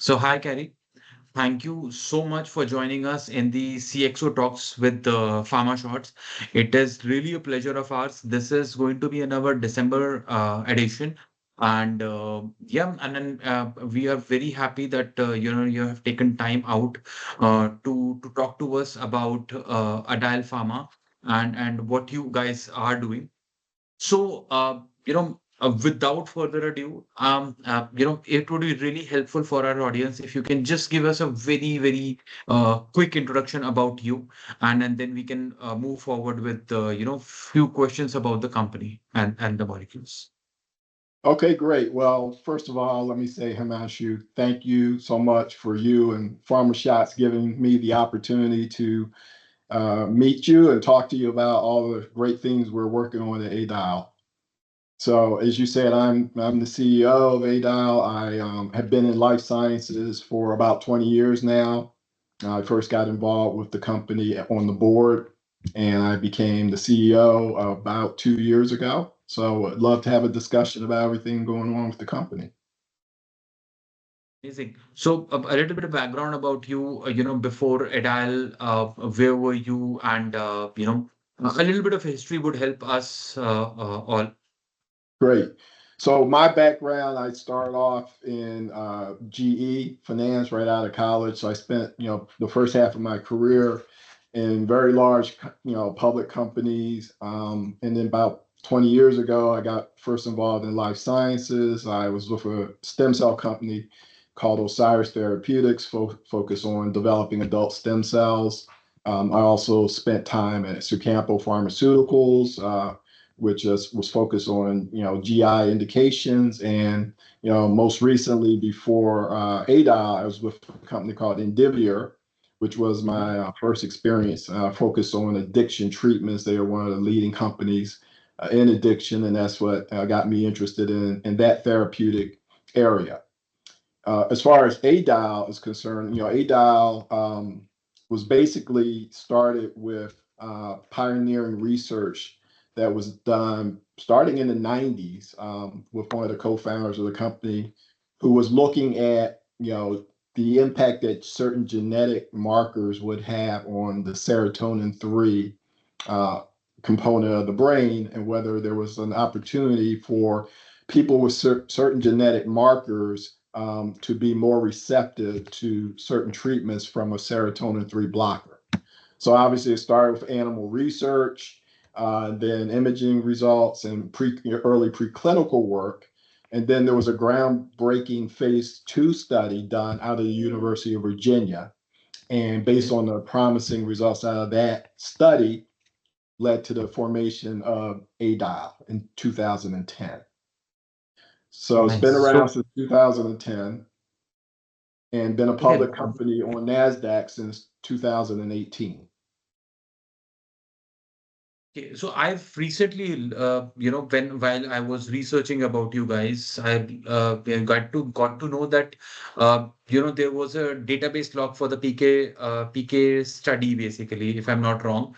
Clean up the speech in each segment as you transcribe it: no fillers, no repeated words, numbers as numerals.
So, hi, Cary. Thank you so much for joining us in the CXO Talks with the Pharma Shots. It is really a pleasure of ours. This is going to be another December edition. And yeah, and then we are very happy that you have taken time out to talk to us about Adile Pharma and what you guys are doing. So, without further ado, it would be really helpful for our audience if you can just give us a very quick introduction about you, and then we can move forward with few questions about the company and the molecules. Okay, great. Well, first of all, let me say, Himanshu, thank you so much for you and Farmer Shots giving me the opportunity to meet you and talk to you about all the great things we're working on at ADIAL. So, as you said, I'm the CEO of ADIAL. I have been in life sciences for about 20 years now. I first got involved with the company on the board, and I became the CEO about 2 years ago. So I'd love to have a discussion about everything going on with the company. Amazing. So, a little bit of background about you. Before Edile, where were you? And a little bit of history would help us all. Great. So my background, I started off in GE finance right out of college. So I spent, the first half of my career in very large, public companies. And then about 20 years ago, I got first involved in life sciences. I was with a stem cell company called Osiris Therapeutics, focused on developing adult stem cells. I also spent time at Sucampo Pharmaceuticals, which was focused on GI indications, and most recently before ADA, I was with a company called Indivior, which was Mhm. my first experience focused on addiction treatments. They are one of the leading companies in addiction, and that's what got me interested in that therapeutic area. As far as ADIAL is concerned, ADIAL was basically started with pioneering research that was done starting in the 90s with one of the co-founders of the company who was looking at, the impact that certain genetic markers would have on the serotonin 3 uh, component of the brain, and whether there was an opportunity for people with certain genetic markers to be more receptive to certain treatments from a serotonin 3 blocker. So obviously it started with animal research, then imaging results and early preclinical work. And then there was a groundbreaking phase 2 study done out of the University of Virginia. And based Okay. on the promising results out of that study, led to the formation of ADIAL in 2010. So it's been Nice. around So, since 2010 and been a okay. public company on NASDAQ since 2018. Okay, so I've recently, when while I was researching about you guys, I got to know that, there was a database lock for the PK study, basically, if I'm not wrong,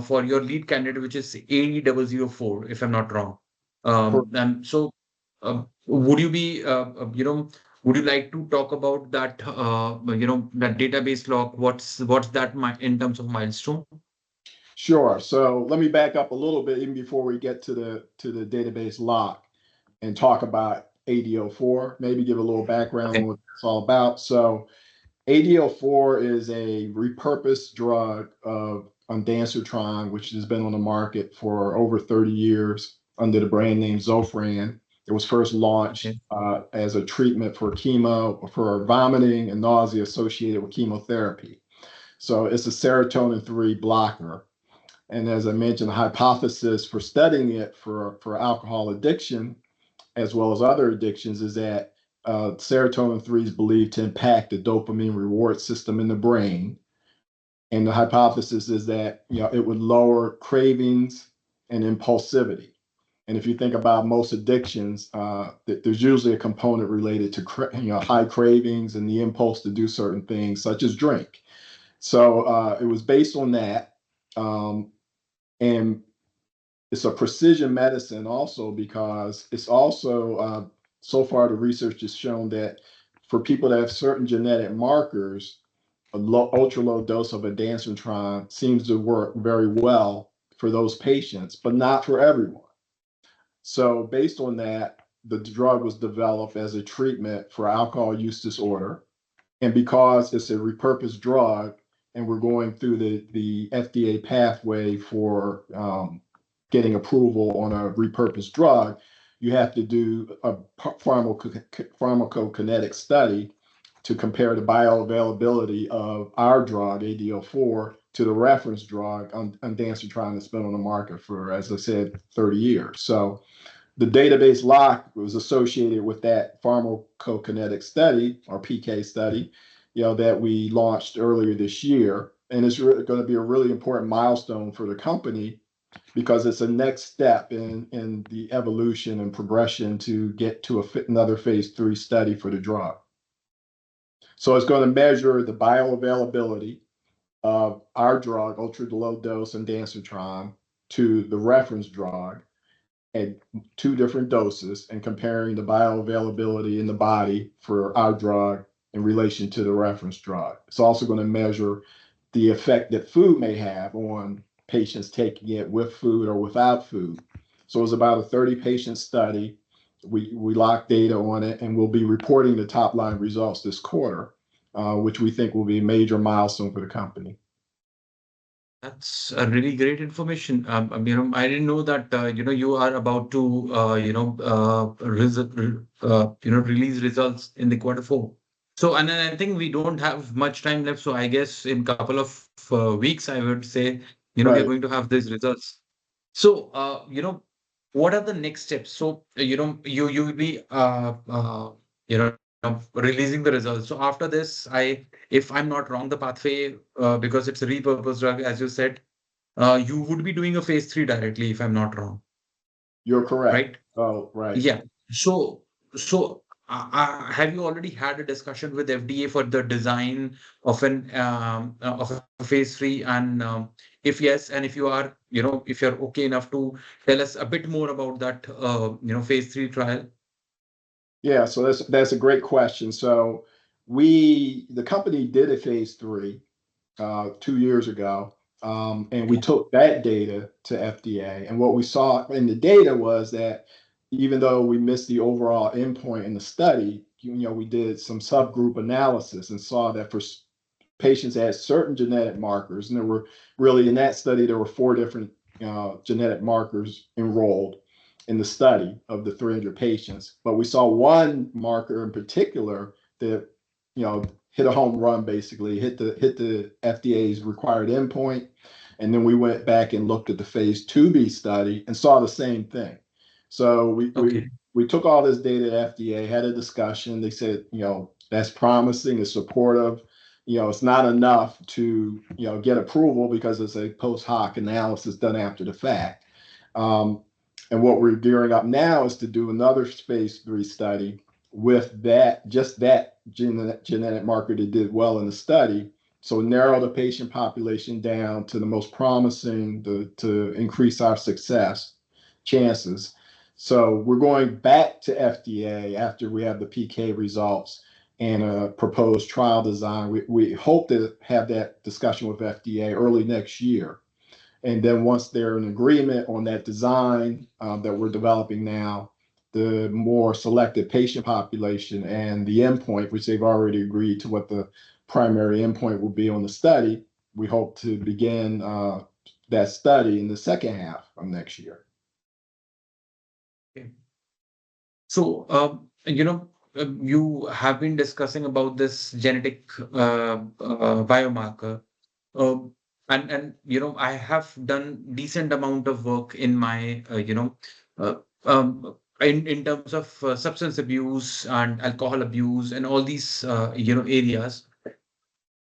for your lead candidate, which is AE004, if I'm not wrong. And so, would you be, would you like to talk about that, that database lock? What's that in terms of milestone? Sure. So let me back up a little bit even before we get to the database lock and talk about ADO4. Maybe give a little background on Okay. what it's all about. So ADO4 is a repurposed drug of ondansetron, which has been on the market for over 30 years under the brand name Zofran. It was first launched Okay. as a treatment for chemo, for vomiting and nausea associated with chemotherapy. So it's a serotonin 3 blocker. And as I mentioned, the hypothesis for studying it for alcohol addiction, as well as other addictions, is that serotonin 3 is believed to impact the dopamine reward system in the brain. And the hypothesis is that it would lower cravings and impulsivity. And if you think about most addictions, there's usually a component related to high cravings and the impulse to do certain things, such as drink. So it was based on that. And it's a precision medicine also because it's also so far the research has shown that for people that have certain genetic markers, a ultra low dose of ondansetron seems to work very well for those patients, but not for everyone. So, based on that, the drug was developed as a treatment for alcohol use disorder. And because it's a repurposed drug and we're going through the FDA pathway for getting approval on a repurposed drug, you have to do a pharmacokinetic study to compare the bioavailability of our drug, AD04, to the reference drug ondansetron that's been on the market for, as I said, 30 years. So the database lock was associated with that pharmacokinetic study or PK study, that we launched earlier this year. And it's going to be a really important milestone for the company because it's a next step in the evolution and progression to get to another phase 3 study for the drug. So it's going to measure the bioavailability of our drug, ultra low dose ondansetron, to the reference drug at 2 different doses and comparing the bioavailability in the body for our drug in relation to the reference drug. It's also going to measure the effect that food may have on patients taking it with food or without food. So it's about a 30-patient study. We locked data on it, and we'll be reporting the top-line results this quarter, which we think will be a major milestone for the company. That's a really great information. I didn't know that, you are about to, release results in the quarter four. So, and then I think we don't have much time left. So I guess in couple of weeks, I would say, we are Right. going to have these results. So, what are the next steps? So, you will be, releasing the results. So after this, if I'm not wrong, the pathway, because it's a repurposed drug, as you said, you would be doing a phase three directly, if I'm not wrong, You're correct. right? Oh, right. Yeah. So, have you already had a discussion with FDA for the design of a phase three? And if yes, and if you are, if you're okay enough to tell us a bit more about that, phase three trial. Yeah, so that's a great question. So the company did a phase 3 2 years ago, and we Okay. took that data to FDA. And what we saw in the data was that even though we missed the overall endpoint in the study, we did some subgroup analysis and saw that for patients that had certain genetic markers, and there were really in that study there were 4 different genetic markers enrolled in the study of the 300 patients, but we saw one marker in particular that hit a home run, basically hit the FDA's required endpoint. And then we went back and looked at the phase 2b study and saw the same thing. So Okay. we took all this data to FDA, had a discussion. They said, that's promising, it's supportive. It's not enough to get approval because it's a post hoc analysis done after the fact. And what we're gearing up now is to do another phase 3 study with that genetic marker that did well in the study. So narrow the patient population down to the most promising to increase our success chances. So we're going back to FDA after we have the PK results and a proposed trial design. We hope to have that discussion with FDA early next year. And then once they're in agreement on that design that we're developing now, the more selected patient population and the endpoint, which they've already agreed to what the primary endpoint will be on the study, we hope to begin that study in the second half of next year. Okay. So, you have been discussing about this genetic biomarker. Um, and I have done decent amount of work in my uh, in terms of substance abuse and alcohol abuse and all these areas.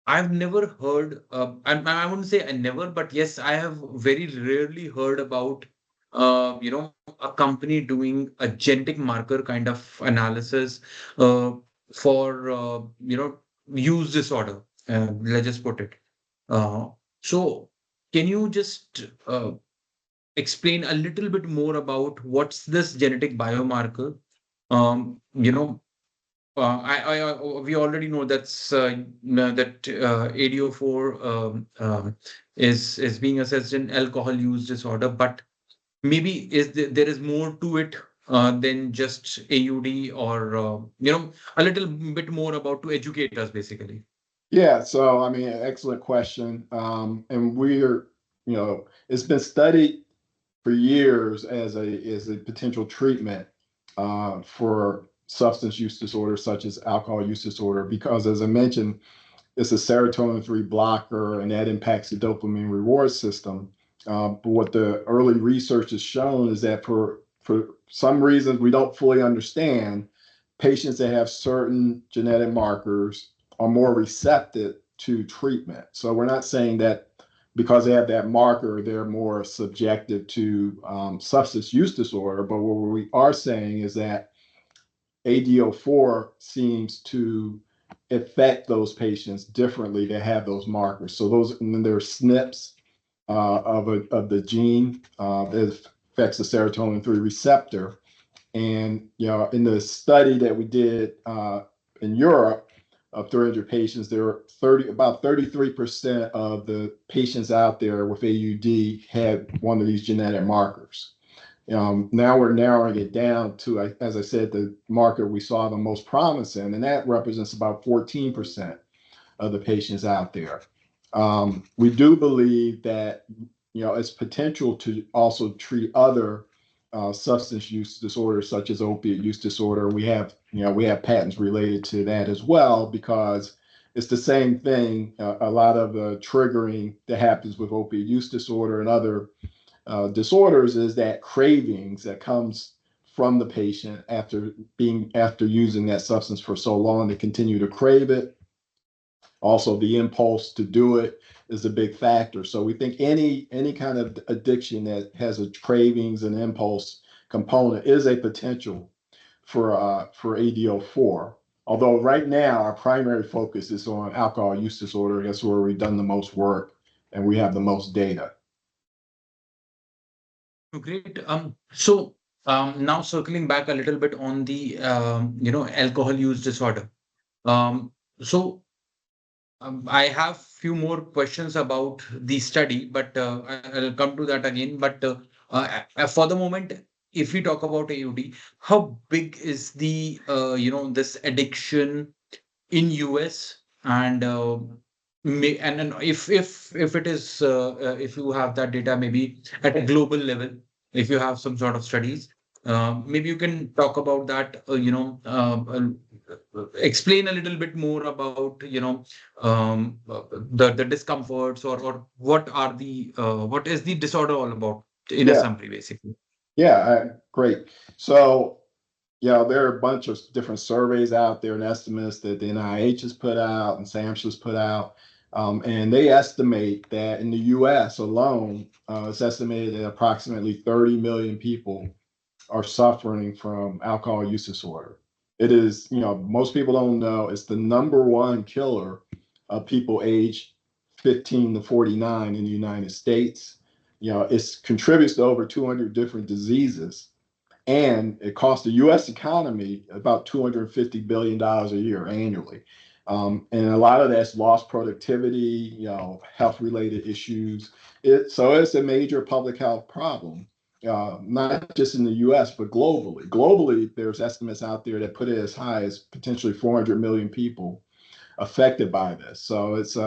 I've never heard, and I wouldn't say I never, but yes, I have very rarely heard about, a company doing a genetic marker kind of analysis uh, for, use disorder. Let's just put it. Uh, so, can you just explain a little bit more about what's this genetic biomarker? Um, you know, We already know that ADO4 is being assessed in alcohol use disorder, but maybe there is more to it than just AUD, or a little bit more about to educate us basically. Yeah, so I mean, excellent question. And it's been studied for years as a potential treatment for substance use disorder such as alcohol use disorder, because as I mentioned, it's a serotonin 3 blocker and that impacts the dopamine reward system. But what the early research has shown is that for some reasons we don't fully understand, patients that have certain genetic markers are more receptive to treatment. So we're not saying that because they have that marker, they're more subjective to substance use disorder. But what we are saying is that ADO4 seems to affect those patients differently that have those markers. So those, and then there are SNPs of the gene that affects the serotonin 3 receptor. And in the study that we did in Europe of 300 patients, there were about 33% of the patients out there with AUD had one of these genetic markers. Now we're narrowing it down to, as I said, the marker we saw the most promise in, and that represents about 14% of the patients out there. We do believe that it's potential to also treat other substance use disorders such as opiate use disorder. We have patents related to that as well, because it's the same thing. A lot of the triggering that happens with opiate use disorder and other disorders is that cravings that comes from the patient after using that substance for so long, they continue to crave it. Also, the impulse to do it is a big factor. So we think any kind of addiction that has a cravings and impulse component is a potential for ADO4. Although right now our primary focus is on alcohol use disorder. That's where we've done the most work and we have the most data. Great. Now circling back a little bit on the alcohol use disorder. Um, so I have few more questions about the study, but I'll come to that again. But for the moment, if we talk about AUD, how big is the this addiction in US, and and then if it is if you have that data, maybe at a global level, if you have some sort of studies, maybe you can talk about that, explain a little bit more about the discomforts, or what is the disorder all about, in a Yeah, summary basically. yeah, great. So there are a bunch of different surveys out there and estimates that the NIH has put out and SAMHSA has put out. And they estimate that in the US alone, it's estimated that approximately 30 million people are suffering from alcohol use disorder. It is, most people don't know, it's the number one killer of people aged 15 to 49 in the United States. It contributes to over 200 different diseases, and it costs the U.S. economy about $250 billion a year annually. And a lot of that's lost productivity, health-related issues. So it's a major public health problem, not just in the U.S., but globally. Globally, there's estimates out there that put it as high as potentially 400 million people affected by this. So it's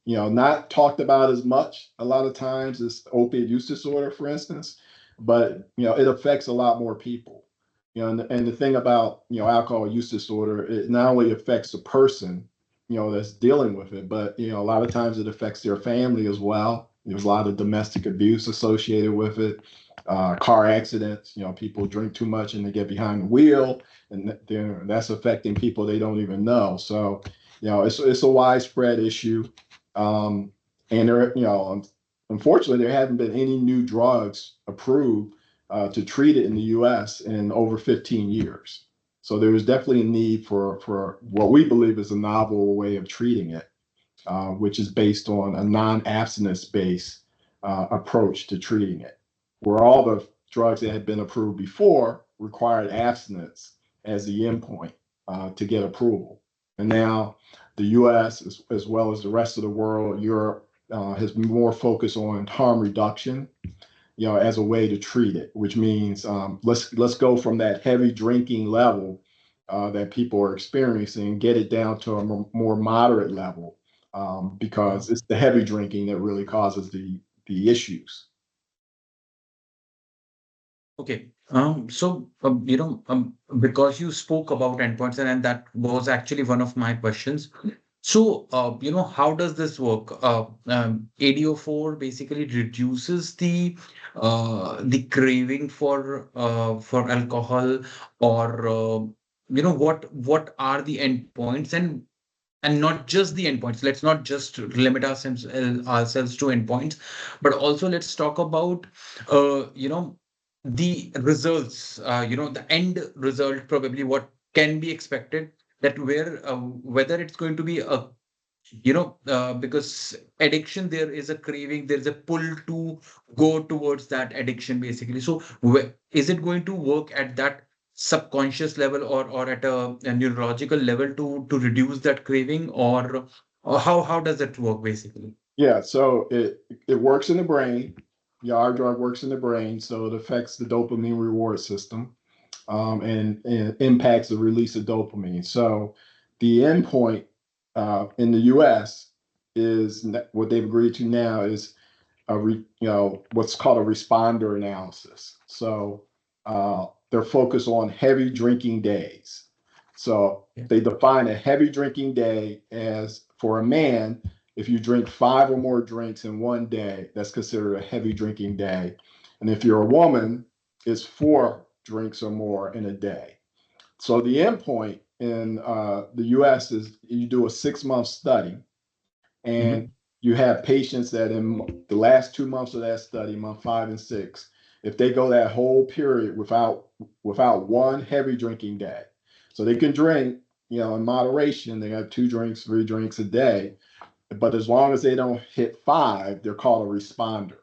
not talked about as much a lot of times as opiate use disorder, for instance, but it affects a lot more people. And the thing about alcohol use disorder, it not only affects the person that's dealing with it, but a lot of times it affects their family as well. There's a lot of domestic abuse associated with it, car accidents. People drink too much and they get behind the wheel, and that's affecting people they don't even know. So it's a widespread issue, and unfortunately, there haven't been any new drugs approved to treat it in the U.S. in over 15 years. So there is definitely a need for what we believe is a novel way of treating it, which is based on a non-abstinence based approach to treating it, where all the drugs that had been approved before required abstinence as the endpoint. to get approval. And now the U.S. as well as the rest of the world, Europe has been more focused on harm reduction, as a way to treat it, which means let's go from that heavy drinking level that people are experiencing, get it down to a more moderate level, because it's the heavy drinking that really causes the issues. Okay. Because you spoke about endpoints, and that was actually one of my questions. So, how does this work? ADO4 basically reduces the craving for alcohol, or what are the endpoints, and not just the endpoints. Let's not just limit ourselves to endpoints, but also let's talk about uh, you know the results, the end result, probably what can be expected, that whether it's going to be a, because addiction, there is a craving, there's a pull to go towards that addiction basically. So is it going to work at that subconscious level, or at a neurological level to reduce that craving, or how does it work basically? Yeah, so it works in the brain. Yeah, our drug works in the brain, so it affects the dopamine reward system, and impacts the release of dopamine. So the endpoint in the U.S. is what they've agreed to now is what's called a responder analysis. So they're focused on heavy drinking days. So Yeah. they define a heavy drinking day as, for a man, if you drink 5 or more drinks in one day, that's considered a heavy drinking day. And if you're a woman, it's 4 drinks or more in a day. So the endpoint in the US is you do a 6 month study, and Mhm. you have patients that in the last 2 months of that study, month 5 and 6, if they go that whole period without one heavy drinking day, so they can drink, in moderation, they have 2 drinks, 3 drinks a day, but as long as they don't hit 5, they're called a responder.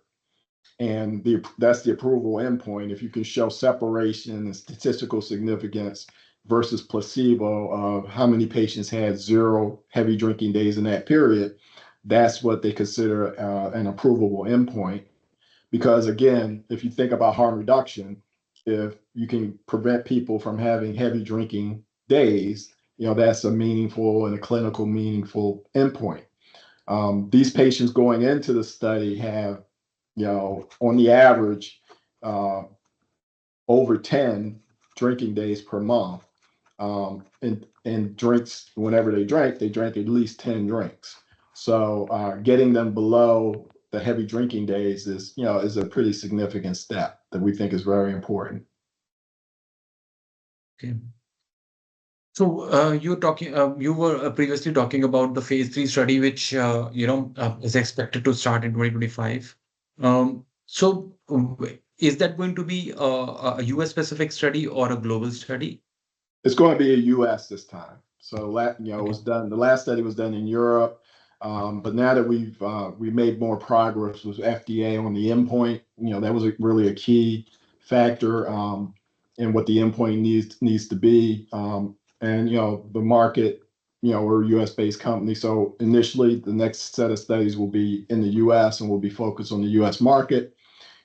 And that's the approval endpoint. If you can show separation and statistical significance versus placebo of how many patients had 0 heavy drinking days in that period, that's what they consider an approvable endpoint. Because again, if you think about harm reduction, if you can prevent people from having heavy drinking days, that's a meaningful and a clinical meaningful endpoint. These patients going into the study have, on the average, uh, over 10 drinking days per month. And drinks, whenever they drank at least 10 drinks. So getting them below the heavy drinking days is a pretty significant step that we think is very important. Okay. So you were previously talking about the phase 3 study, which is expected to start in 2025. Is that going to be a US specific study or a global study? It's going to be a U.S. this time. So it Okay. was done. The last study was done in Europe, but now that we made more progress with FDA on the endpoint, that was really a key factor in what the endpoint needs to be. And the market, we're a U.S. based company, so initially the next set of studies will be in the U.S. and will be focused on the U.S. market.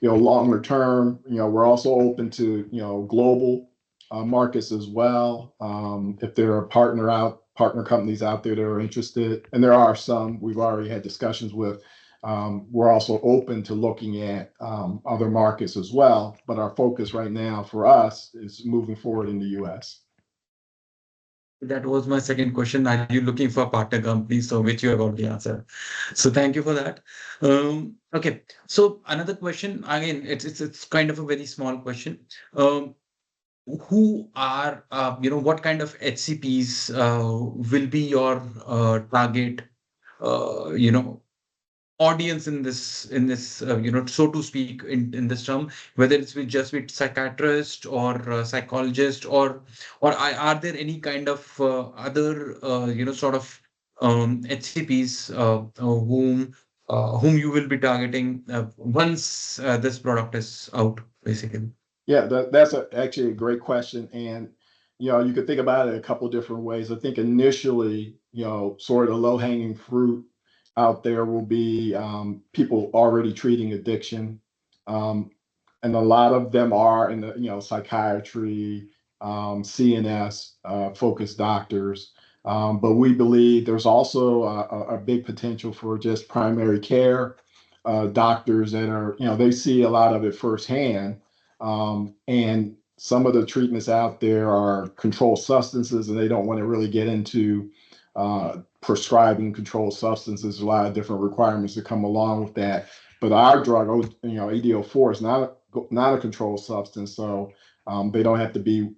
Longer term, we're also open to, global markets as well. If there are partner companies out there that are interested, and there are some we've already had discussions with, we're also open to looking at other markets as well. But our focus right now for us is moving forward in the U.S. That was my second question. Are you looking for partner companies? So which you have already answered. So thank you for that. Okay. So another question, again, it's kind of a very small question. Um, who are what kind of HCPs will be your target uh, you know audience in this so to speak, in this term, whether it's with psychiatrist or psychologist, or are there any kind of other sort of HCPs whom you will be targeting once this product is out basically? Yeah, that's actually a great question. And You could think about it a couple different ways. I think initially, sort of the low hanging fruit out there will be people already treating addiction. Um, and a lot of them are in the, psychiatry, CNS focused doctors. But we believe there's also a big potential for just primary care doctors that are, they see a lot of it firsthand. And some of the treatments out there are controlled substances, and they don't want to really get into prescribing controlled substances. A lot of different requirements that come along with that. But our drug, ADO4, is not a controlled substance, so they don't have to be,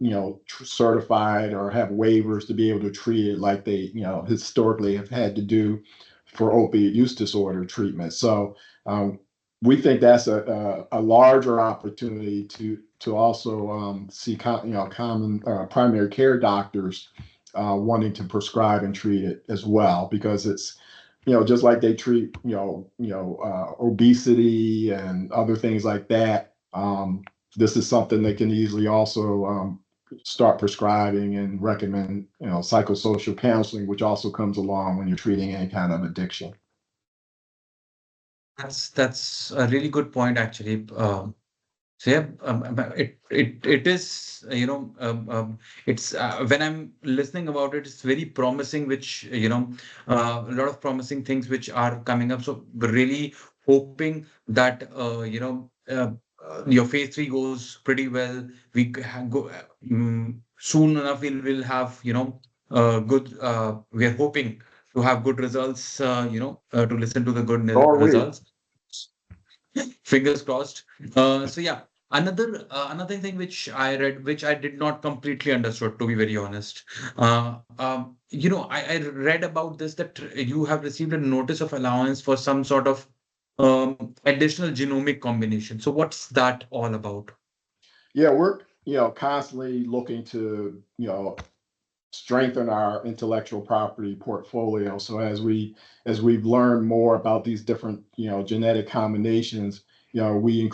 certified or have waivers to be able to treat it like they, historically have had to do for opiate use disorder treatment. So we think that's a larger opportunity to also see common primary care doctors wanting to prescribe and treat it as well, because it's, just like they treat obesity and other things like that. This is something they can easily also start prescribing and recommend, psychosocial counseling, which also comes along when you're treating any kind of addiction. That's a really good point, actually. So yeah, it is, it's when I'm listening about it, it's very promising, which, a lot of promising things which are coming up. So we're really hoping that, your phase three goes pretty well. We go soon enough. We'll have, good. We are hoping to have good results. To listen to the good Or we. results. Fingers crossed. So yeah, another thing which I read, which I did not completely understood, to be very honest. I read about this, that you have received a notice of allowance for some sort of additional genomic combination. So what's that all about? Yeah, we're, constantly looking to, strengthen our intellectual property portfolio. So as we've learned more about these different, genetic combinations, we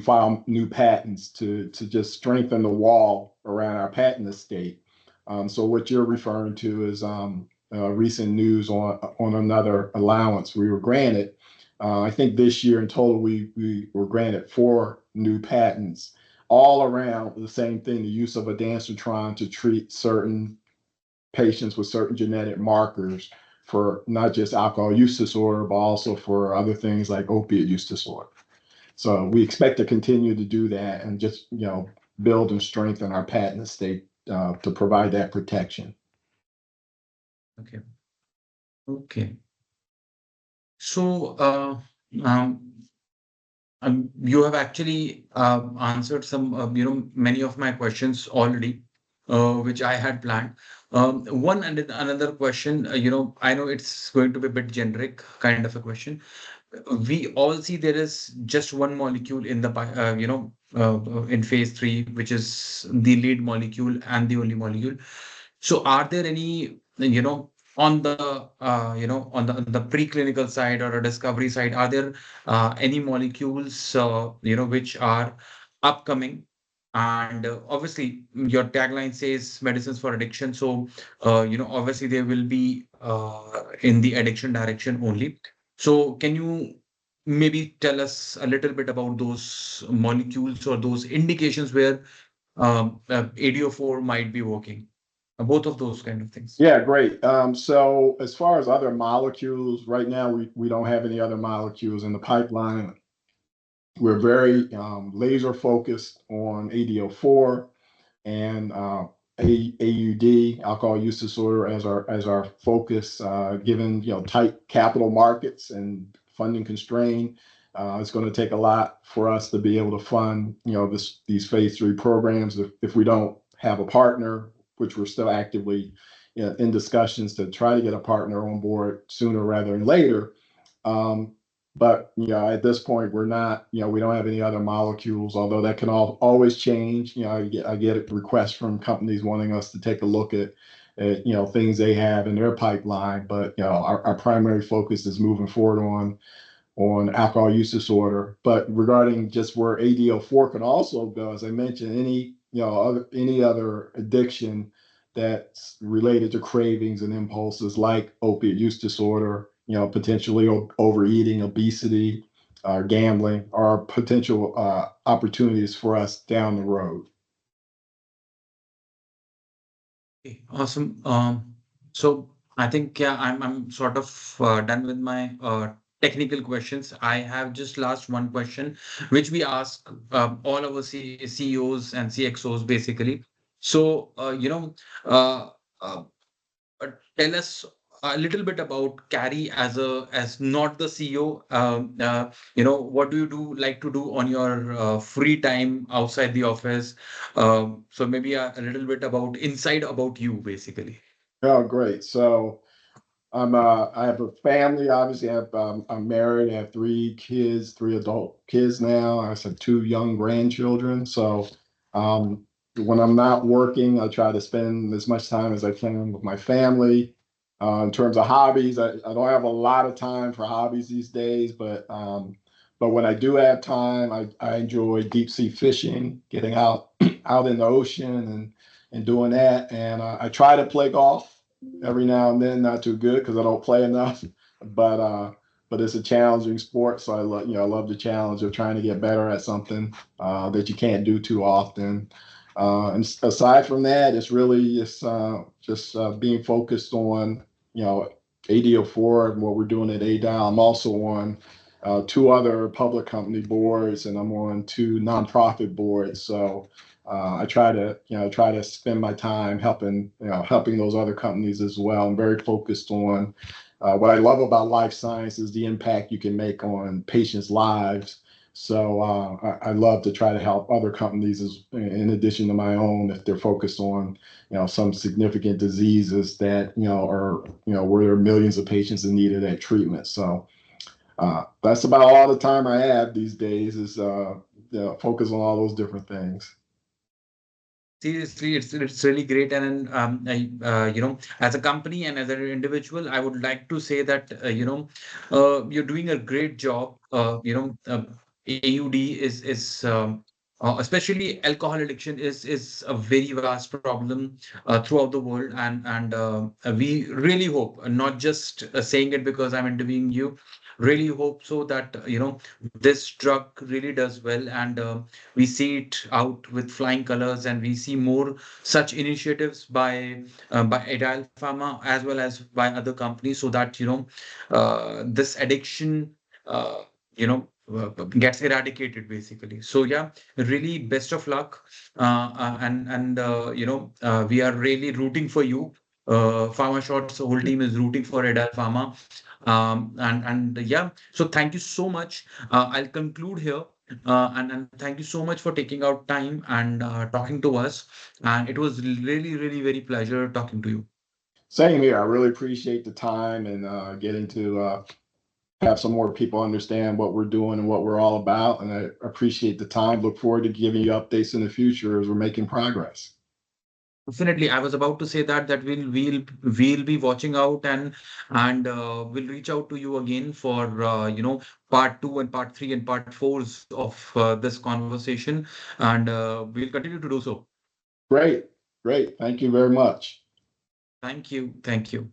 file new patents to just strengthen the wall around our patent estate. So what you're referring to is recent news on another allowance we were granted. I think this year in total we were granted 4 new patents, all around the same thing: the use of a dancertron to treat certain patients with certain genetic markers for not just alcohol use disorder, but also for other things like opiate use disorder. So we expect to continue to do that and just, build and strengthen our patent estate to provide that protection. Okay. Okay. So, um, you have actually answered some, many of my questions already, which I had planned. One and another question, I know it's going to be a bit generic kind of a question. We all see there is just one molecule in the, in phase three, which is the lead molecule and the only molecule. So are there any, on the preclinical side or a discovery side, are there any molecules, which are upcoming? And obviously, your tagline says medicines for addiction. So, obviously, they will be in the addiction direction only. So, can you maybe tell us a little bit about those molecules or those indications where ADO4 might be working? Both of those kind of things. Yeah, great. So as far as other molecules, right now we don't have any other molecules in the pipeline. We're very laser focused on ADO4 and AUD, alcohol use disorder, as our focus. Given, tight capital markets and funding constraint, it's going to take a lot for us to be able to fund, these phase three programs. If we don't have a partner, which we're still actively, in discussions to try to get a partner on board sooner rather than later. But at this point, we're not, we don't have any other molecules, although that can always change. I get requests from companies wanting us to take a look at things they have in their pipeline. But our primary focus is moving forward on alcohol use disorder. But regarding just where ADO4 can also go, as I mentioned, any other addiction that's related to cravings and impulses like opiate use disorder, potentially overeating, obesity, gambling, are potential opportunities for us down the road. Okay, awesome. So I think yeah, I'm sort of done with my technical questions. I have just last one question, which we ask all our CEOs and CXOs basically. So uh, uh, tell us a little bit about Cary as a as not the CEO. What do you do like to do on your free time outside the office? So maybe a little bit about inside about you, basically. Oh, great. So I have a family. Obviously, I'm married. I have three kids, three adult kids now. I have two young grandchildren. So um, when I'm not working, I try to spend as much time as I can with my family. In terms of hobbies, I don't have a lot of time for hobbies these days, but when I do have time, I enjoy deep sea fishing, getting out out in the ocean and doing that. And I try to play golf every now and then. Not too good because I don't play enough, but it's a challenging sport. So I love the challenge of trying to get better at something that you can't do too often. And aside from that, it's really just being focused on ADO4 and what we're doing at ADAL. I'm also on two other public company boards, and I'm on two nonprofit boards. So I try to spend my time helping those other companies as well. I'm very focused on what I love about life science is the impact you can make on patients' lives. So I love to try to help other companies in addition to my own if they're focused on some significant diseases that are where there are millions of patients in need of that treatment. So that's about all the time I have these days is focus on all those different things. Seriously, it's really great, and as a company and as an individual, I would like to say that you're doing a great job. AUD is especially alcohol addiction is a very vast problem throughout the world, and we really hope, not just saying it because I'm interviewing you, really hope so that this drug really does well, and we see it out with flying colors, and we see more such initiatives by Agile Pharma as well as by other companies, so that this addiction uh, you know gets eradicated basically. So yeah, really best of luck, and we are really rooting for you. Pharma Shots whole team is rooting for Agile Pharma, and yeah. So thank you so much. I'll conclude here. And thank you so much for taking out time and talking to us. And it was really, really very pleasure talking to you. Same here. I really appreciate the time and getting to have some more people understand what we're doing and what we're all about. And I appreciate the time. Look forward to giving you updates in the future as we're making progress. Definitely, I was about to say that we'll be watching out, and we'll reach out to you again for part two and part three and part fours of this conversation, and we'll continue to do so. Great. Great. Thank you very much. Thank you. Thank you.